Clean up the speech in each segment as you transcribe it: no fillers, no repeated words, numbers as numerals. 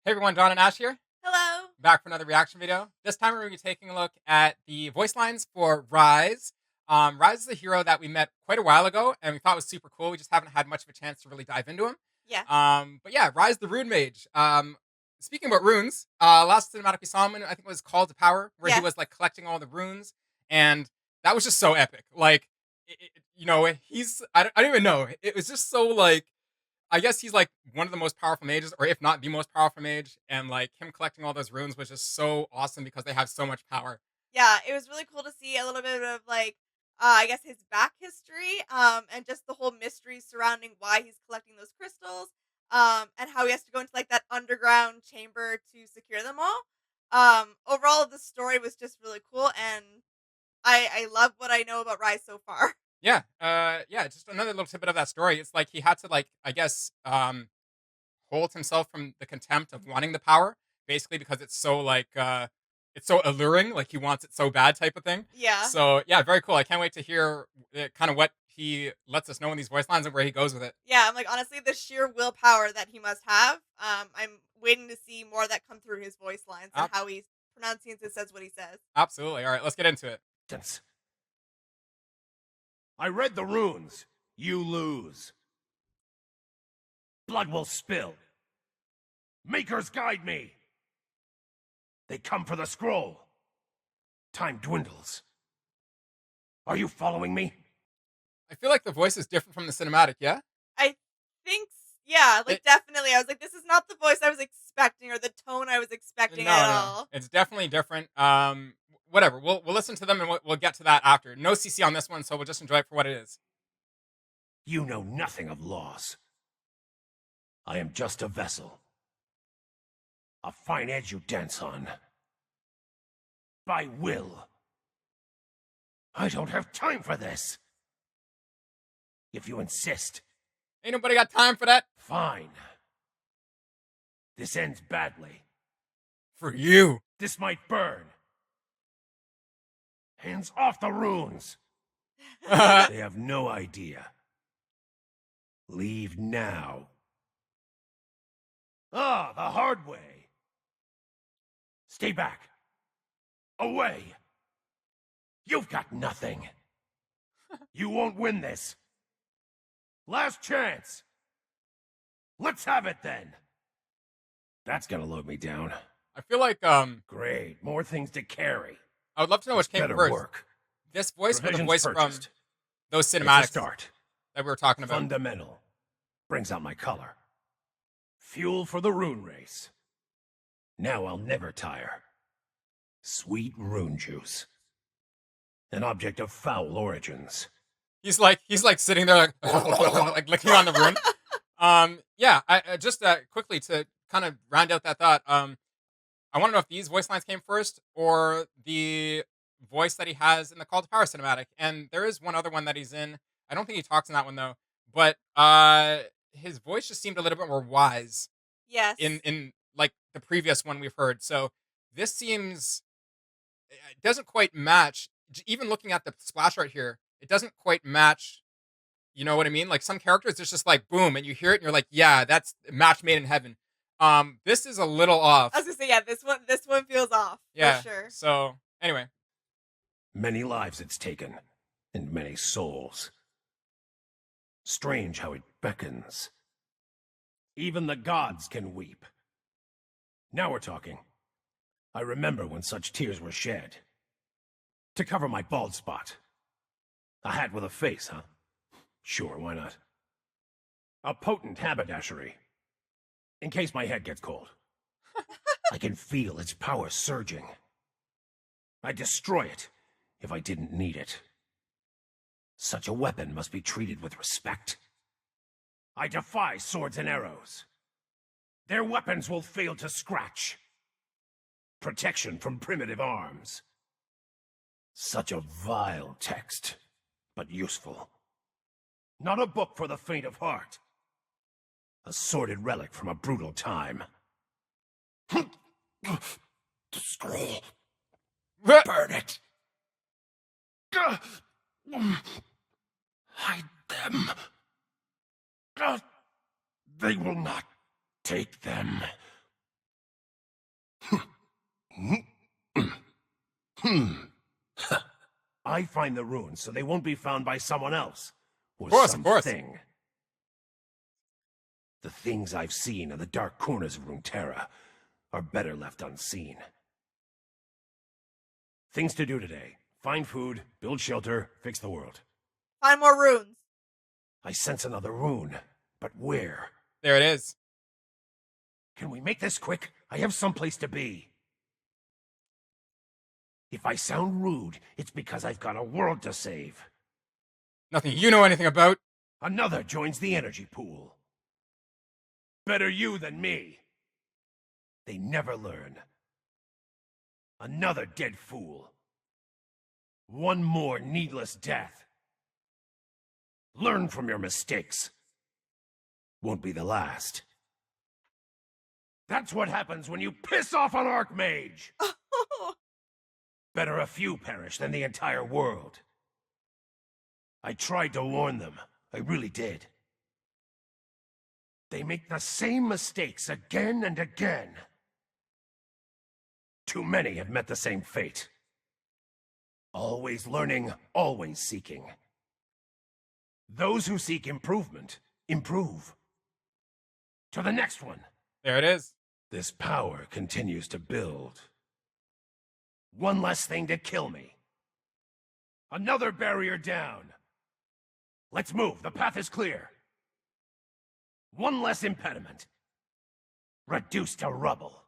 Hey everyone, Don and Ash here, Hello. back for another reaction video. This time we're going to be taking a look at the voice lines for Ryze. Ryze is a hero that we met quite a while ago, and we thought was super cool. We just haven't had much of a chance to really dive into him. Yeah. But yeah, Ryze the Rune Mage. Speaking about runes, last cinematic we saw him in, I think it was Call to Power, where he Yes. was like collecting all the runes, and that was just so epic. Like, I don't even know. It was just so like I guess he's like one of the most powerful mages, or if not the most powerful mage, and like him collecting all those runes was just so awesome because they have so much power. Yeah, it was really cool to see a little bit of like I guess his back history and just the whole mystery surrounding why he's collecting those crystals and how he has to go into like that underground chamber to secure them all. Overall the story was just really cool and I love what I know about Rise so far. Yeah, just another little tidbit of that story. It's like he had to like, I guess, hold himself from the contempt of wanting the power, basically because it's so like, it's so alluring, like he wants it so bad type of thing. Yeah. So yeah, very cool. I can't wait to hear kind of what he lets us know in these voice lines and where he goes with it. Yeah, I'm like honestly the sheer willpower that he must have. I'm waiting to see more of that come through his voice lines and Ab- how he pronounces and says what he says. Absolutely. All right, let's get into it. I read the runes. You lose. Blood will spill. Makers guide me. They come for the scroll. Time dwindles. Are you following me? I feel like the voice is different from the cinematic. Yeah. I think, yeah, like It, definitely. I was like, this is not the voice I was expecting or the tone I was expecting at no, all. it's definitely different. Whatever. We'll listen to them and we'll get to that after. No CC on this one, so we'll just enjoy it for what it is. You know nothing of laws. I am just a vessel. A fine edge you dance on. By will. I don't have time for this. If you insist, Ain't nobody got time for that. fine. This ends badly. For you. This might burn. Hands off the runes. They have no idea. Leave now. Ah, the hard way. Stay back. Away. You've got nothing. You won't win this. Last chance. Let's have it then. That's gonna load me down. I feel like Great, more things to carry. I would love to know which came Better first. work. This voice or the Provisions voice from purchased. those It's a cinematics start. that we were talking about. Fundamental. Brings out my color. Fuel for the rune race. Now I'll never tire. Sweet rune juice. An object of foul origins. He's like sitting there like like licking on the rune. Yeah, I just quickly to kind of round out that thought. I want to know if these voice lines came first or the voice that he has in the Call to Power cinematic. And there is one other one that he's in. I don't think he talks in that one though. But his voice just seemed a little bit more wise Yes. in like the previous one we've heard. So this seems it doesn't quite match. Even looking at the splash art here, it doesn't quite match. You know what I mean? Like some characters, it's just like boom, and you hear it, and you're like, yeah, that's a match made in heaven. This is a little off. I was gonna say, yeah, this one feels off Yeah. for sure. So anyway, Many lives it's taken, and many souls. Strange how it beckons. Even the gods can weep. Now we're talking. I remember when such tears were shed. To cover my bald spot. A hat with a face, huh? Sure, why not? A potent haberdashery. In case my head gets cold. I can feel its power surging. I'd destroy it if I didn't need it. Such a weapon must be treated with respect. I defy swords and arrows. Their weapons will fail to scratch. Protection from primitive arms. Such a vile text, but useful. Not a book for the faint of heart. A sordid relic from a brutal time. The scroll. Burn it. Hide them. They will not take them. I find the runes so they won't be found by someone else. Or Of course, of something. course. The things I've seen in the dark corners of Runeterra are better left unseen. Things to do today. Find food, build shelter, fix the world. Find more runes. I sense another rune, but where? There it is. Can we make this quick? I have someplace to be. If I sound rude, it's because I've got a world to save. Nothing you know anything about. Another joins the energy pool. Better you than me. They never learn. Another dead fool. One more needless death. Learn from your mistakes. Won't be the last. That's what happens when you piss off an Archmage! Better a few perish than the entire world. I tried to warn them. I really did. They make the same mistakes again and again. Too many have met the same fate. Always learning, always seeking. Those who seek improvement, improve. To the next one. There it is. This power continues to build. One less thing to kill me. Another barrier down. Let's move. The path is clear. One less impediment. Reduced to rubble.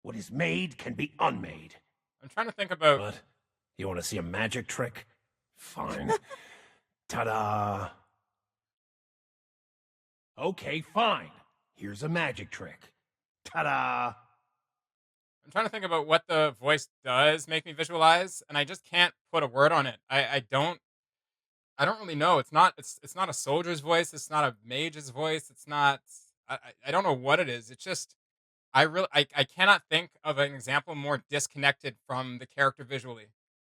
What is made can be unmade. I'm trying to think about... What? You want to see a magic trick? Fine. Ta-da! Okay, fine. Here's a magic trick. Ta-da! I'm trying to think about what the voice does make me visualize, and I just can't put a word on it. I don't really know. It's not a soldier's voice. It's not a mage's voice. It's not. I don't know what it is. It's just I cannot think of an example more disconnected from the character visually.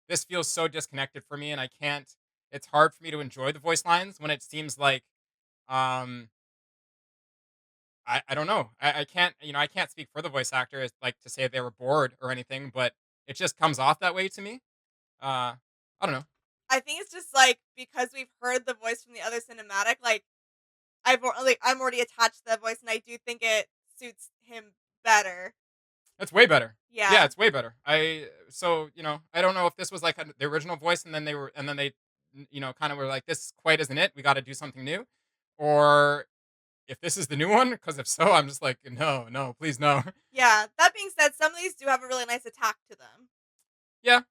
This feels so disconnected for me, and I can't. It's hard for me to enjoy the voice lines when it seems like I don't know. I can't, I can't speak for the voice actor as like to say they were bored or anything, but it just comes off that way to me. I don't know. I think it's just like because we've heard the voice from the other cinematic, like I'm already attached to that voice, and I do think it suits him better. It's way better. Yeah. Yeah, it's way better. So I don't know if this was like the original voice, and then they kind of were like, this quite isn't it. We got to do something new, or if this is the new one, because if so, I'm just like, no, please no. Yeah. That being said, some of these do have a really nice attack to them. Yeah.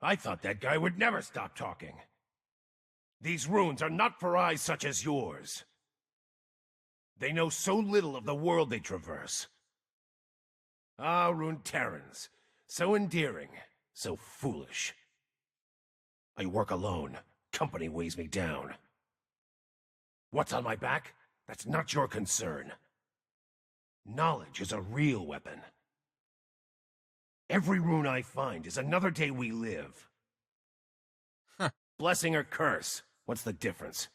I thought that guy would never stop talking. These runes are not for eyes such as yours. They know so little of the world they traverse. Ah, Runeterrans, so endearing, so foolish. I work alone. Company weighs me down. What's on my back? That's not your concern. Knowledge is a real weapon. Every rune I find is another day we live. Huh. Blessing or curse, what's the difference?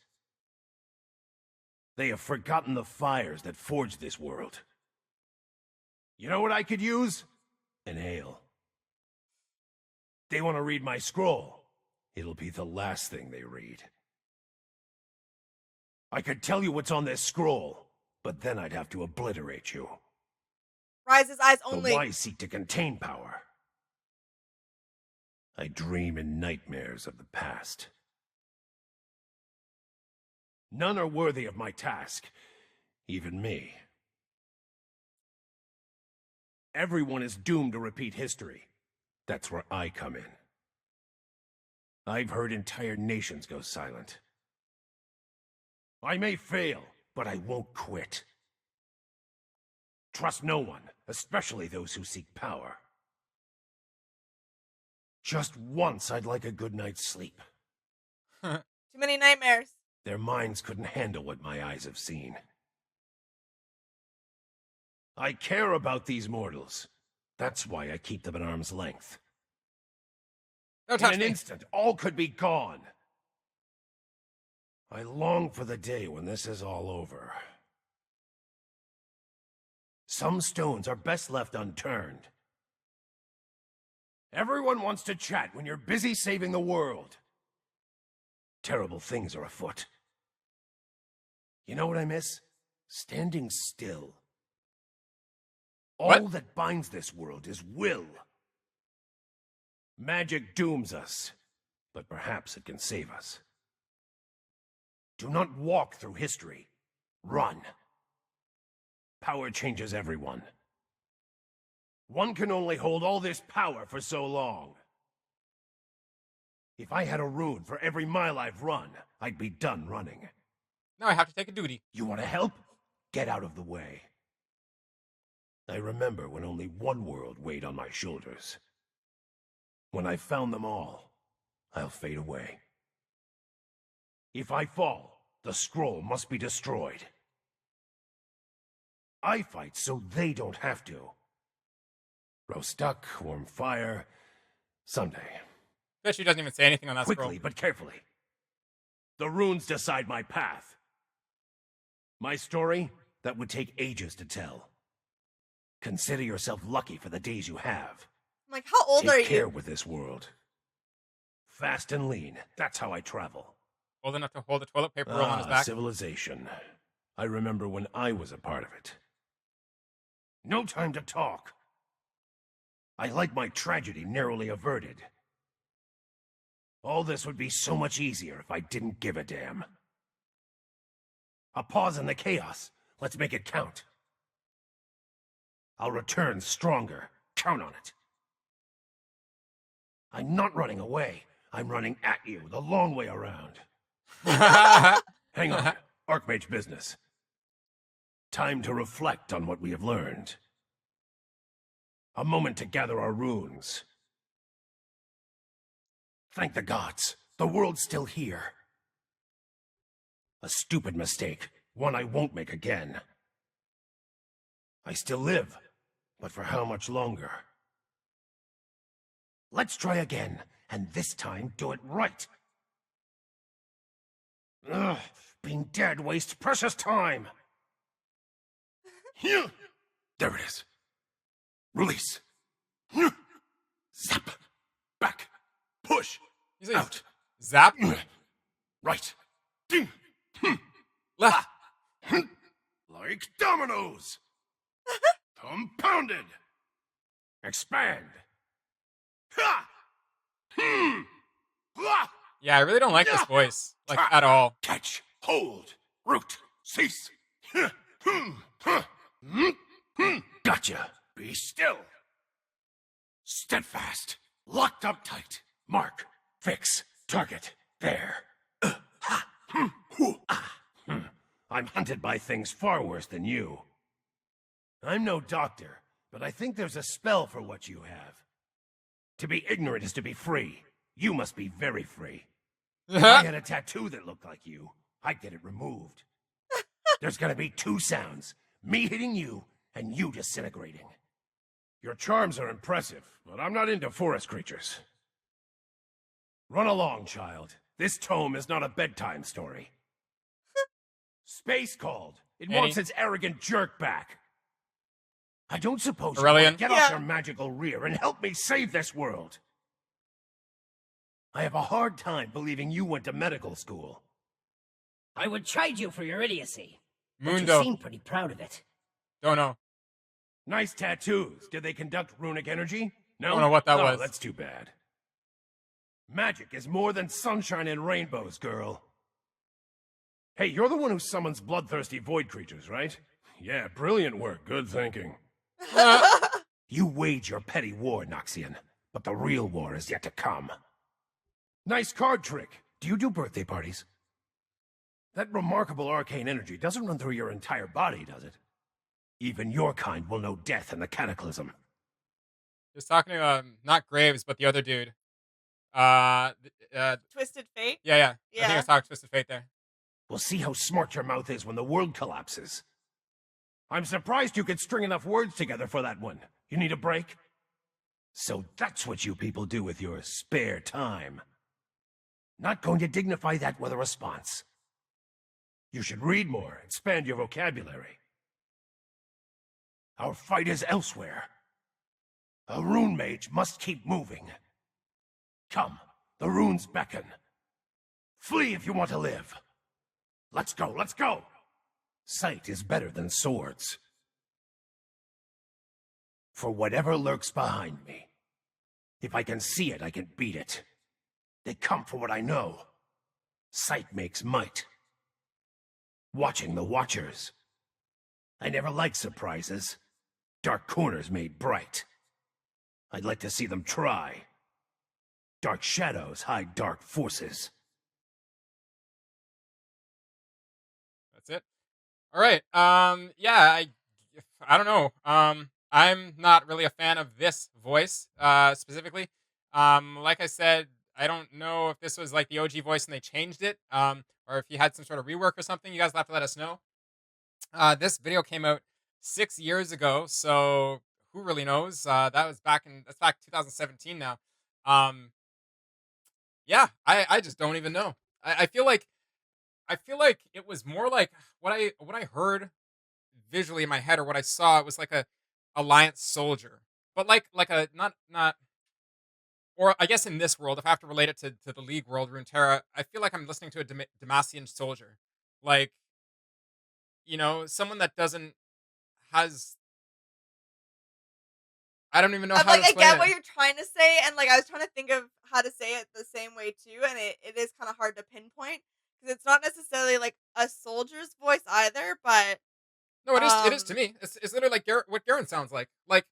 They have forgotten the fires that forged this world. You know what I could use? An ale. They want to read my scroll. It'll be the last thing they read. I could tell you what's on this scroll, but then I'd have to obliterate you. Ryze's eyes only. The wise seek to contain power. I dream in nightmares of the past. None are worthy of my task, even me. Everyone is doomed to repeat history. That's where I come in. I've heard entire nations go silent. I may fail, but I won't quit. Trust no one, especially those who seek power. Just once I'd like a good night's sleep. Too many nightmares. Their minds couldn't handle what my eyes have seen. I care about these mortals. That's why I keep them at arm's length. Don't In touch an me. instant, all could be gone. I long for the day when this is all over. Some stones are best left unturned. Everyone wants to chat when you're busy saving the world. Terrible things are afoot. You know what I miss? Standing still. All that binds this world is will. Magic dooms us, but perhaps it can save us. Do not walk through history. Run. Power changes everyone. One can only hold all this power for so long. If I had a rune for every mile I've run, I'd be done running. Now I have to take a duty. You want to help? Get out of the way. I remember when only one world weighed on my shoulders. When I've found them all, I'll fade away. If I fall, the scroll must be destroyed. I fight so they don't have to. Roast duck, warm fire, someday. Bet she doesn't even say anything on that Quickly, scroll. but carefully. The runes decide my path. My story, that would take ages to tell. Consider yourself lucky for the days you have. I'm like, how old are Take care you? with this world. Fast and lean, that's how I travel. Old enough to hold a toilet paper roll on his back. Civilization. I remember when I was a part of it. No time to talk. I like my tragedy narrowly averted. All this would be so much easier if I didn't give a damn. A pause in the chaos. Let's make it count. I'll return stronger. Count on it. I'm not running away. I'm running at you the long way around. Hang on. Archmage business. Time to reflect on what we have learned. A moment to gather our runes. Thank the gods. The world's still here. A stupid mistake. One I won't make again. I still live. But for how much longer? Let's try again. And this time, do it right. Ugh, being dead wastes precious time. There it is. Release. Zap. Back. Push. You say Out. zap? Right. Left. Like dominoes. Compounded. Expand. Ha! Yeah, I really don't like this voice. Like, at all. Catch. Hold. Root. Cease. Gotcha. Be still. Steadfast. Locked up tight. Mark. Fix. Target. There. I'm hunted by things far worse than you. I'm no doctor, but I think there's a spell for what you have. To be ignorant is to be free. You must be very free. If I had a tattoo that looked like you, I'd get it removed. There's gonna be two sounds. Me hitting you, and you disintegrating. Your charms are impressive, but I'm not into forest creatures. Run along, child. This tome is not a bedtime story. Space called. It wants its arrogant jerk back. I don't suppose you Aurelian? want to get off your magical rear and help me save this world. I have a hard time believing you went to medical school. I would chide you for your idiocy. But Mundo. you seem pretty proud of it. Don't know. Nice tattoos. Did they conduct runic energy? No? Don't know what that Oh, was. That's too bad. Magic is more than sunshine and rainbows, girl. Hey, you're the one who summons bloodthirsty void creatures, right? Yeah, brilliant work. Good thinking. You wage your petty war, Noxian, but the real war is yet to come. Nice card trick. Do you do birthday parties? That remarkable arcane energy doesn't run through your entire body, does it? Even your kind will know death and the cataclysm. Just talking to, not Graves, but the other dude. Twisted Fate. Yeah. I think Yeah. it's talking Twisted Fate there. We'll see how smart your mouth is when the world collapses. I'm surprised you could string enough words together for that one. You need a break? So that's what you people do with your spare time. Not going to dignify that with a response. You should read more, expand your vocabulary. Our fight is elsewhere. A rune mage must keep moving. Come, the runes beckon. Flee if you want to live. Let's go, let's go! Sight is better than swords. For whatever lurks behind me, if I can see it, I can beat it. They come for what I know. Sight makes might. Watching the watchers. I never liked surprises. Dark corners made bright. I'd like to see them try. Dark shadows hide dark forces. That's it. All right. Yeah, I don't know. I'm not really a fan of this voice specifically. Like I said, I don't know if this was like the OG voice and they changed it, or if you had some sort of rework or something. You guys will have to let us know. This video came out 6 years ago, so who really knows? That's back 2017 now. Yeah, I just don't even know. I feel like it was more like what I heard visually in my head, or what I saw. It was like a alliance soldier, but like a not, or I guess in this world, if I have to relate it to the League world, Runeterra, I feel like I'm listening to a Demacian soldier, like, someone that doesn't has I don't even know I'm how to like, I explain get it. what you're trying to say, and like I was trying to think of how to say it the same way too, and it is kind of hard to pinpoint because it's not necessarily like a soldier's voice either, but No, it is to um, me. It's literally like what Garen sounds like. Like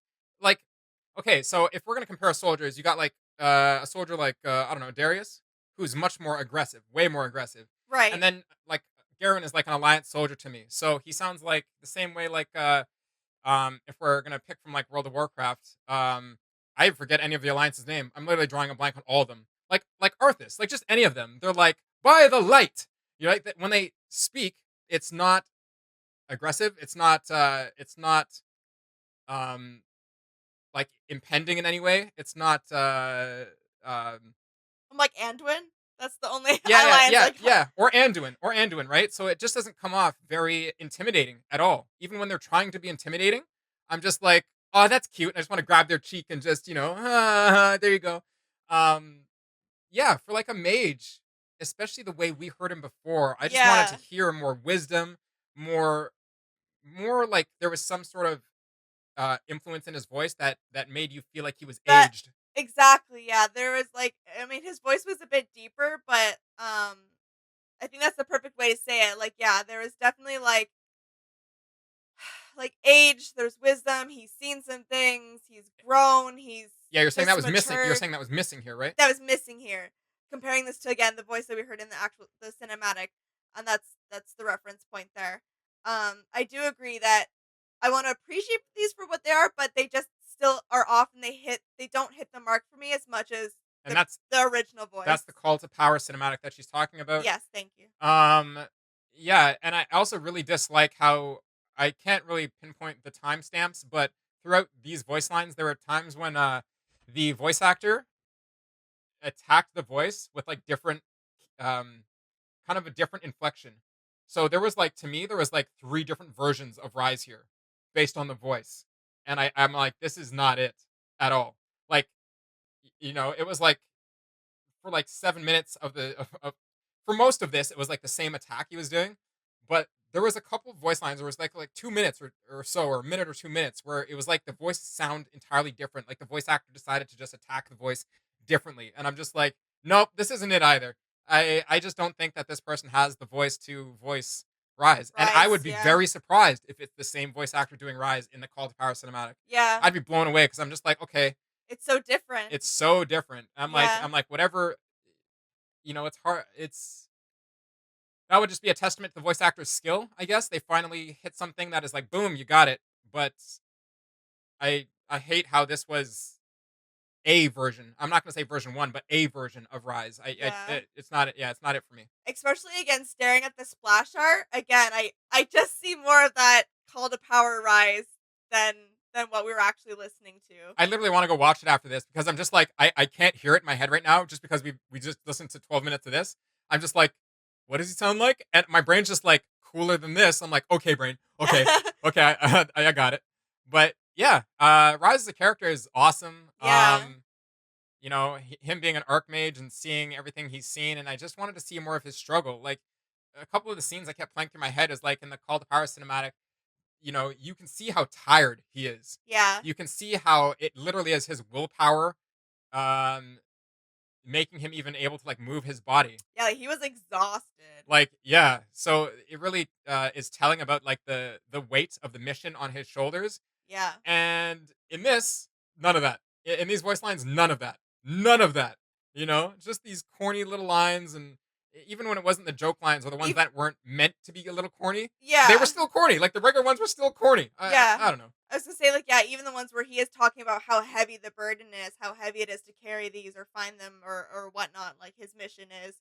okay, so if we're gonna compare soldiers, you got like a soldier like I don't know, Darius, who's much more aggressive, way more aggressive. And right. then like Garen is like an alliance soldier to me. So he sounds like the same way like if we're gonna pick from like World of Warcraft, I forget any of the alliance's name. I'm literally drawing a blank on all of them. Like Arthas, like just any of them. They're like, by the light. You know, like when they speak, it's not aggressive. It's not um like impending in any way. It's not um I'm like Anduin. That's the only yeah, yeah, alliance yeah, I got. yeah. Or Anduin, right? So it just doesn't come off very intimidating at all. Even when they're trying to be intimidating, I'm just like, oh, that's cute. I just want to grab their cheek and just, there you go. Um, yeah, for like a mage, especially the way we heard him before, I just wanted to Yeah, hear more wisdom, more, more like there was some sort of influence in his voice that made you feel like he was that aged. exactly. Yeah, there was like, I mean, his voice was a bit deeper, but I think that's the perfect way to say it. Like, yeah, there was definitely like age. There's wisdom. He's seen some things. He's grown. He's Yeah, you're saying that just was missing. You're matured. saying that was missing here, right? That was missing here. Comparing this to again the voice that we heard in the cinematic, and that's the reference point there. I do agree that I want to appreciate these for what they are, but they just still are off, and they don't hit the mark for me as much as And the that's the original voice. that's the call to power cinematic that she's talking about. Yes, thank you. Um, yeah, and I also really dislike how I can't really pinpoint the timestamps, but throughout these voice lines, there were times when the voice actor attacked the voice with like different um kind of a different inflection. So there was like to me there was like three different versions of Rise here based on the voice. And I'm like, this is not it at all. Like it was like for like 7 minutes of for most of this, it was like the same attack he was doing. But there was a couple of voice lines where it was like 2 minutes or so, or a minute or 2 minutes, where it was like the voice sound entirely different. Like the voice actor decided to just attack the voice differently. And I'm just like, nope, this isn't it either. I just don't think that this person has the voice to voice Rise. And I Rise, would be yeah, very surprised if it's the same voice actor doing Rise in the Call to Power cinematic. yeah. I'd be blown away because I'm just like, okay, It's so different. it's so different. I'm like, Yeah, I'm like, whatever, it's hard. That would just be a testament to the voice actor's skill, I guess. They finally hit something that is like, boom, you got it. But I hate how this was a version. I'm not gonna say version one, but a version of Rise. yeah. It's not it. Yeah, it's not it for me. Especially again staring at the splash art again. I just see more of that call to power Rise than than what we were actually listening to. I literally want to go watch it after this because I'm just like I can't hear it in my head right now just because we just listened to 12 minutes of this. I'm just like, what does he sound like? And my brain's just like cooler than this. I'm like, okay, brain, okay, okay, I got it. But yeah, Ryze as a character is awesome. Yeah. You know, him being an archmage and seeing everything he's seen, and I just wanted to see more of his struggle. Like a couple of the scenes I kept playing through my head is like in the Call to Power cinematic. You know, you can see how tired he is. Yeah. You can see how it literally is his willpower, um, making him even able to like move his body. Yeah, like, he was exhausted. Like, yeah. So it really is telling about like the weight of the mission on his shoulders. Yeah. And in this, none of that. In these voice lines, none of that. None of that. You know, just these corny little lines, and even when it wasn't the joke lines or the ones that weren't meant to be a little corny, Yeah. they were still corny. Like the regular ones were still corny. Yeah. I don't know. I was gonna say, like, yeah, even the ones where he is talking about how heavy the burden is, how heavy it is to carry these or find them or whatnot, like his mission is.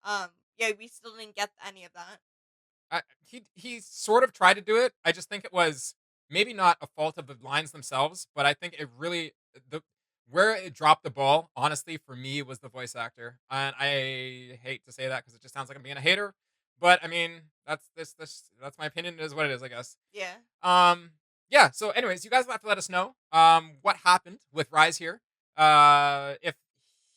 Yeah, we still didn't get any of that. He sort of tried to do it. I just think it was maybe not a fault of the lines themselves, but I think it really the where it dropped the ball, honestly, for me was the voice actor. And I hate to say that because it just sounds like I'm being a hater. But I mean, that's my opinion. It is what it is, I guess. Yeah. Yeah, so anyways, you guys will have to let us know what happened with Ryze here. If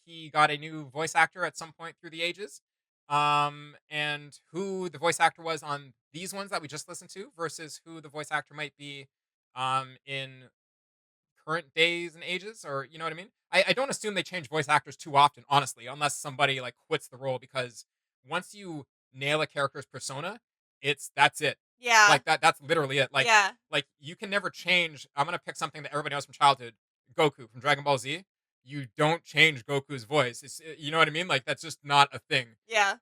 he got a new voice actor at some point through the ages. And who the voice actor was on these ones that we just listened to versus who the voice actor might be in current days and ages, or you know what I mean. I don't assume they change voice actors too often, honestly, unless somebody like quits the role, because once you nail a character's persona, that's it. Yeah. Like that's literally it. Like yeah. like you can never change. I'm gonna pick something that everybody knows from childhood. Goku from Dragon Ball Z. You don't change Goku's voice. It's you know what I mean? Like that's just not a thing. Yeah.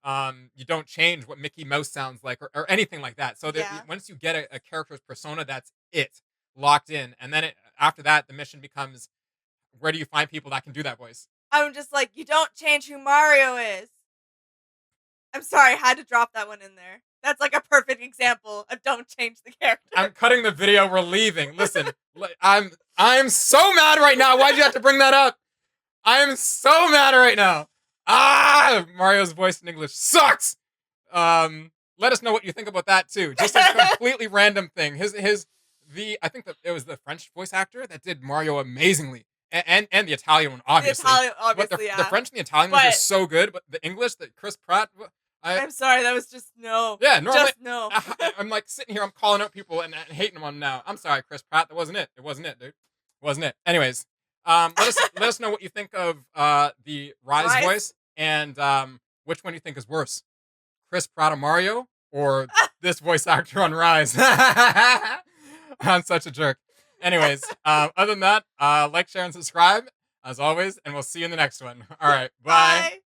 You don't change what Mickey Mouse sounds like or anything like that. So Yeah. once you get a character's persona, that's it, locked in. And then after that, the mission becomes, where do you find people that can do that voice? I'm just like, you don't change who Mario is. I'm sorry, I had to drop that one in there. That's like a perfect example of don't change the character. I'm cutting the video. We're leaving. Listen, I'm so mad right now. Why'd you have to bring that up? I am so mad right now. Mario's voice in English sucks. Let us know what you think about that too. Just a completely random thing. I think that it was the French voice actor that did Mario amazingly, and the Italian one, obviously. The Italian, obviously, the French and the Italian ones are so good, but the English, that Chris Pratt. I'm sorry, that was just no. Yeah, normally, just no. I'm like sitting here, I'm calling out people and hating them on now. I'm sorry, Chris Pratt. That wasn't it. It wasn't it, dude. It wasn't it. Anyways, let us know what you think of the Ryze voice, and which one you think is worse, Chris Pratt on Mario or this voice actor on Ryze. I'm such a jerk. Anyways, other than that, like, share, and subscribe as always, and we'll see you in the next one. All right, bye.